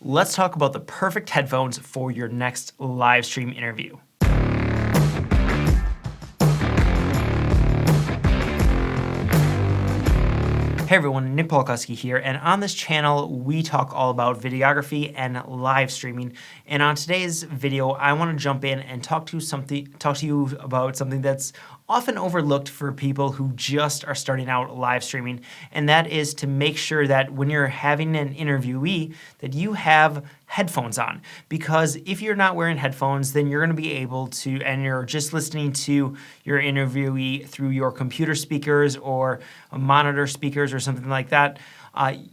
let's talk about the perfect headphones for your next live stream interview. Hey everyone, Nick Palkowski here, and on this channel we talk all about videography and live streaming. And on today's video, I want to jump in and talk to you about something that's often overlooked for people who just are starting out live streaming, and that is to make sure that when you're having an interviewee that you have headphones on. Because if you're not wearing headphones, then you're going to be able to, and you're just listening to your interviewee through your computer speakers or monitor speakers or something like that,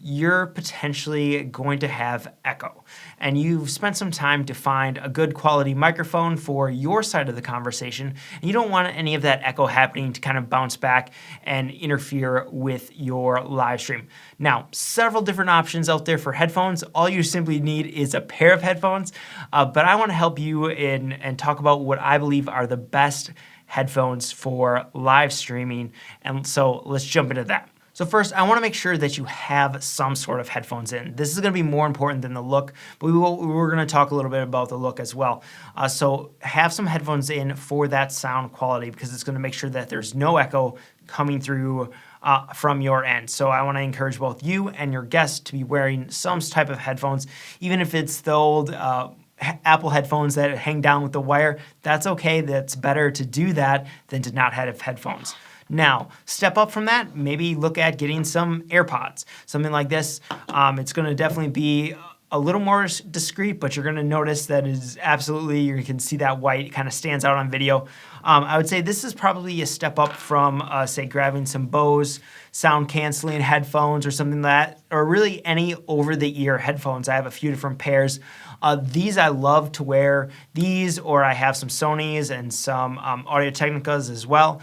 you're potentially going to have echo. And you've spent some time to find a good quality microphone for your side of the conversation, and you don't want any of that echo happening to kind of bounce back and interfere with your live stream. Now, several different options out there for headphones. All you simply need is a pair of headphones, but I want to help you and talk about what I believe are the best headphones for live streaming, and so let's jump into that. So first, I want to make sure that you have some sort of headphones in. This is going to be more important than the look, but we're going to talk a little bit about the look as well. So have some headphones in for that sound quality, because it's going to make sure that there's no echo coming through from your end. So I want to encourage both you and your guests to be wearing some type of headphones, even if it's the old Apple headphones that hang down with the wire. That's okay. That's better to do that than to not have headphones. Now, step up from that, maybe look at getting some AirPods, something like this. It's going to definitely be a little more discreet, but you're going to notice that it is absolutely, you can see that white, it kind of stands out on video. I would say this is probably a step up from, say, grabbing some Bose sound canceling headphones or something like that, or really any over-the-ear headphones. I have a few different pairs. These I love to wear, these, or I have some Sonys and some Audio-Technicas as well.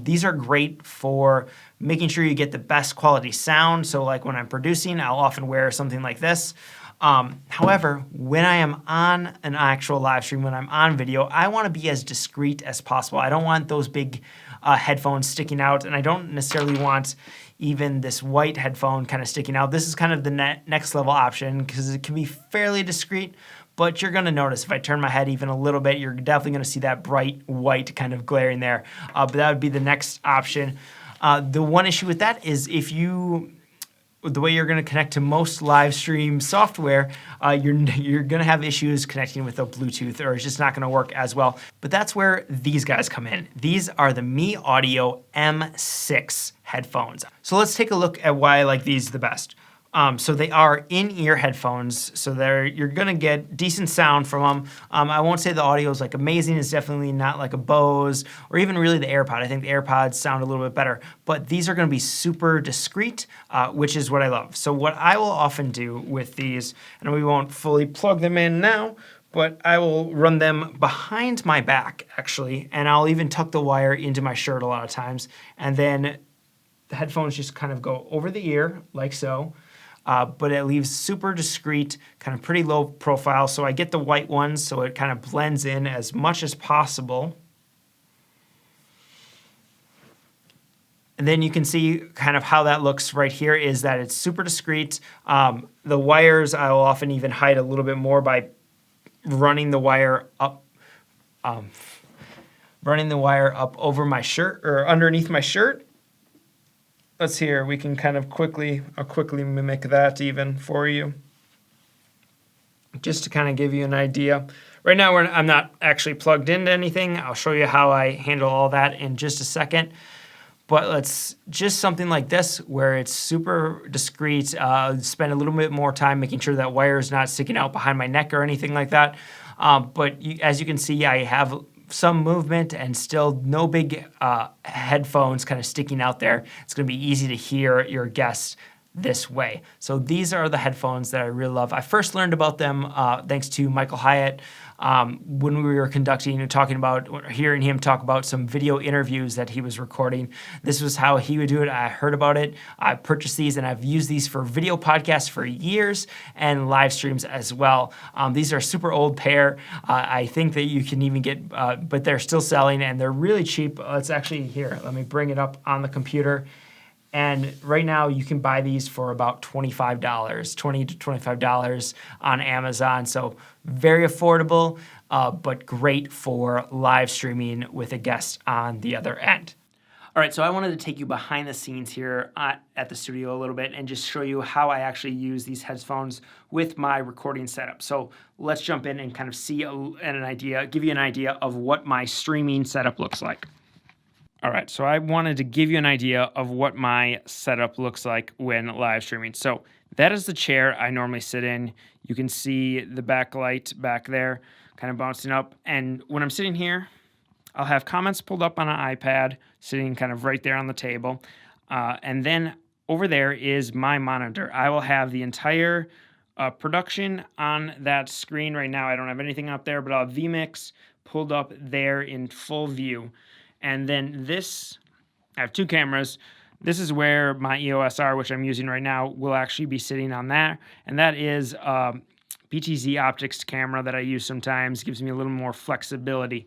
These are great for making sure you get the best quality sound. So like when I'm producing, I'll often wear something like this. However, when I am on an actual live stream, when I'm on video, I want to be as discreet as possible. I don't want those big headphones sticking out, and I don't necessarily want even this white headphone kind of sticking out. This is kind of the next level option because it can be fairly discreet, but you're going to notice if I turn my head even a little bit, you're definitely going to see that bright white kind of glaring there. But that would be the next option. The one issue with that is the way you're going to connect to most live stream software, you're going to have issues connecting with a Bluetooth, or it's just not going to work as well. But that's where these guys come in. These are the Mi Audio M6 headphones. So let's take a look at why I like these the best. So they are in-ear headphones, so you're going to get decent sound from them. I won't say the audio is like amazing. It's definitely not like a Bose or even really the AirPod. I think the AirPods sound a little bit better, but these are going to be super discreet, which is what I love. So what I will often do with these, and we won't fully plug them in now, but I will run them behind my back actually, and I'll even tuck the wire into my shirt a lot of times, and then the headphones just kind of go over the ear like so. But it leaves super discreet, kind of pretty low profile. So I get the white ones so it kind of blends in as much as possible. And then you can see kind of how that looks right here is that it's super discreet. The wires I will often even hide a little bit more by running the wire up over my shirt or underneath my shirt. Let's see here, we can kind of I'll quickly mimic that even for you. Just to kind of give you an idea. Right now I'm not actually plugged into anything. I'll show you how I handle all that in just a second. But let's just something like this where it's super discreet, spend a little bit more time making sure that wire is not sticking out behind my neck or anything like that. But as you can see, I have some movement and still no big headphones kind of sticking out there. It's going to be easy to hear your guests this way. So these are the headphones that I really love. I first learned about them thanks to Michael Hyatt when we were hearing him talk about some video interviews that he was recording. This was how he would do it. I heard about it. I purchased these and I've used these for video podcasts for years and live streams as well. These are a super old pair. I think that you can even get, but they're still selling and they're really cheap. Let's actually, let me bring it up on the computer. And right now you can buy these for about $25, $20 to $25 on Amazon. So very affordable, but great for live streaming with a guest on the other end. All right, so I wanted to take you behind the scenes here at the studio a little bit and just show you how I actually use these headphones with my recording setup. So let's jump in and kind of see give you an idea of what my streaming setup looks like. All right, so I wanted to give you an idea of what my setup looks like when live streaming. So that is the chair I normally sit in. You can see the backlight back there kind of bouncing up. And when I'm sitting here, I'll have comments pulled up on an iPad sitting kind of right there on the table. And then over there is my monitor. I will have the entire production on that screen right now. I don't have anything up there, but I'll have vMix pulled up there in full view. And then I have two cameras. This is where my EOS R, which I'm using right now, will actually be sitting on that. And that is PTZ optics camera that I use sometimes. Gives me a little more flexibility.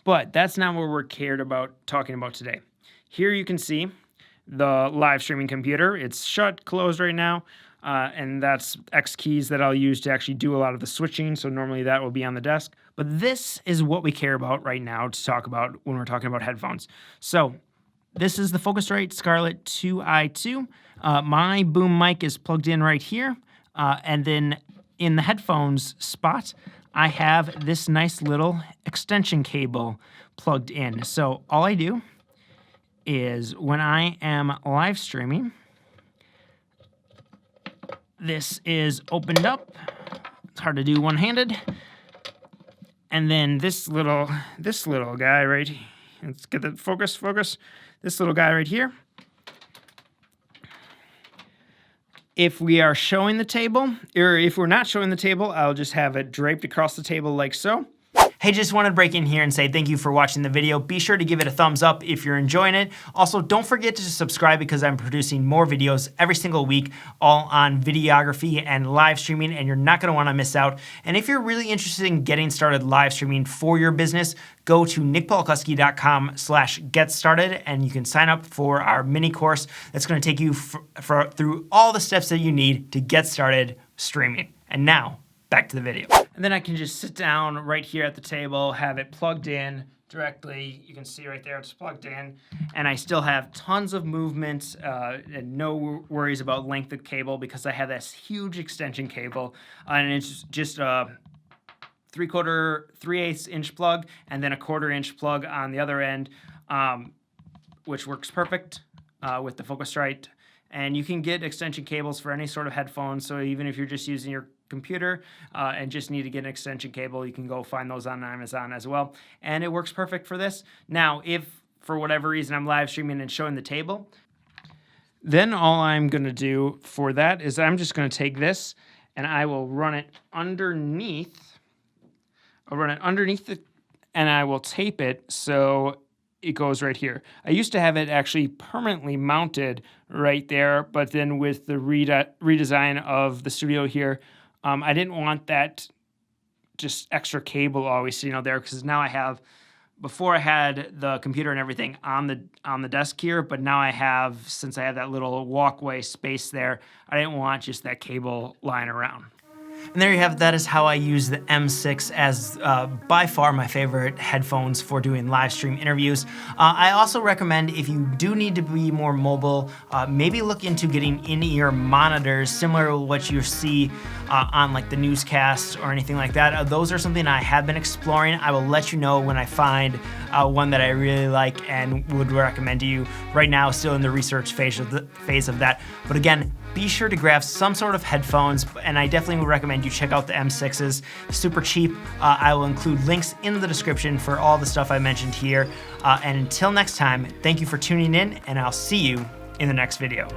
But that's not what we're talking about today. Here you can see the live streaming computer. It's closed right now, and that's X keys that I'll use to actually do a lot of the switching, so normally that will be on the desk. But this is what we care about right now to talk about when we're talking about headphones. So this is the Focusrite Scarlett 2i2. My boom mic is plugged in right here, and then in the headphones spot, I have this nice little extension cable plugged in. So all I do is when I am live streaming, this is opened up. It's hard to do one-handed. And then this little guy right here, let's get the focus. This little guy right here. If we are showing the table, or if we're not showing the table, I'll just have it draped across the table like so. Hey, just wanted to break in here and say thank you for watching the video. Be sure to give it a thumbs up if you're enjoying it. Also, don't forget to subscribe because I'm producing more videos every single week, all on videography and live streaming, and you're not gonna wanna miss out. And if you're really interested in getting started live streaming for your business, go to nickpalkowski.com/getstarted and you can sign up for our mini course that's gonna take you through all the steps that you need to get started streaming. And now, back to the video. And then I can just sit down right here at the table, have it plugged in directly. You can see right there, it's plugged in. And I still have tons of movement and no worries about length of cable because I have this huge extension cable. And it's just a 3/8 inch plug and then a 1/4 inch plug on the other end, which works perfect with the Focusrite. And you can get extension cables for any sort of headphones. So even if you're just using your computer and just need to get an extension cable, you can go find those on Amazon as well. And it works perfect for this. Now, if for whatever reason I'm live streaming and showing the table, then all I'm gonna do for that is I'm just gonna take this and I will run it underneath. I'll run it underneath and I will tape it so it goes right here. I used to have it actually permanently mounted right there, but then with the redesign of the studio here, I didn't want that just extra cable always sitting out there because now I have, before I had the computer and everything on the desk here, but now I have, since I have that little walkway space there, I didn't want just that cable lying around. And there you have it. That is how I use the M6 as by far my favorite headphones for doing live stream interviews. I also recommend if you do need to be more mobile, maybe look into getting in-ear monitors similar to what you see on like the newscasts or anything like that. Those are something I have been exploring. I will let you know when I find one that I really like and would recommend to you. Right now, still in the research phase of that. But again, be sure to grab some sort of headphones, and I definitely would recommend you check out the M6s. Super cheap. I will include links in the description for all the stuff I mentioned here. And until next time, thank you for tuning in, and I'll see you in the next video.